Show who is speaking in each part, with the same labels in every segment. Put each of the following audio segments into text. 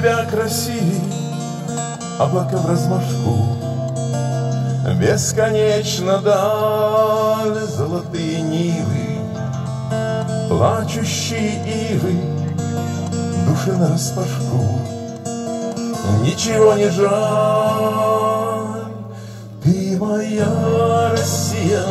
Speaker 1: Тебя красивей облака вразмашку, бесконечно даль золотые нивы, плачущие ивы, души нараспашку. Ничего не жаль, ты моя Россия,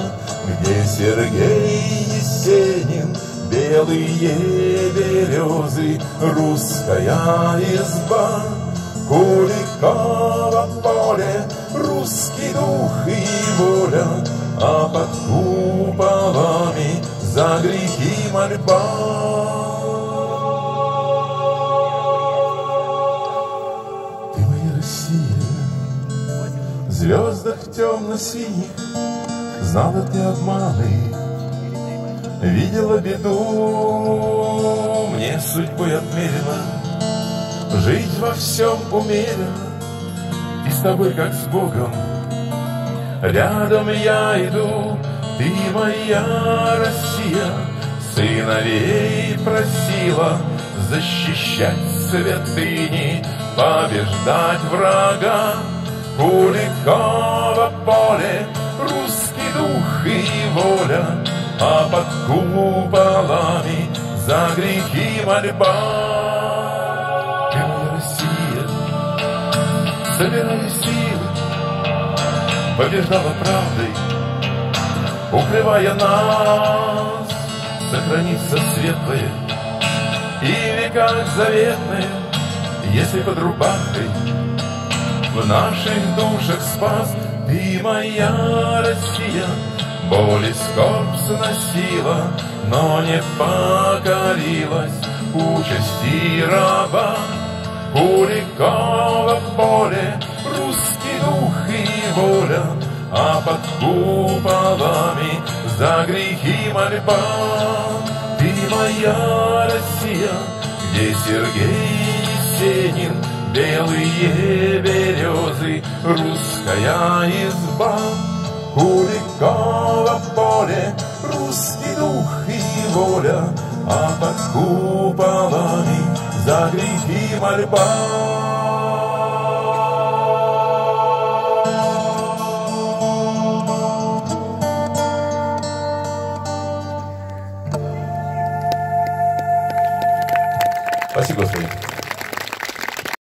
Speaker 1: где Сергей Есенин, белые березы, русская изба, Куликово поле, русский дух и воля, а под куполами за грехи мольба. Ты моя Россия, в звездах темно-синих знала ты обманы, видела беду, мне судьбой отмерила, жить во всем умеренно, и с тобой как с Богом рядом я иду. Ты моя Россия, сыновей просила защищать святыни, побеждать врага. Куликово поле, русский дух и воля, а под куполами за грехи мольба. Ты моя Россия, собирая силы, побеждала правдой, укрывая нас, сохранится светлое и в веках заветное, если под рубахой в наших душах спас. Ты моя Россия, боль и скорбь сносила, но не покорилась участи раба. Куликово поле, русский дух и воля, а под куполами за грехи мольба. Ты моя Россия, где Сергей Есенин, белые березы, русская изба. Куликово поле, русский дух и воля, а под куполами за грехи мольба.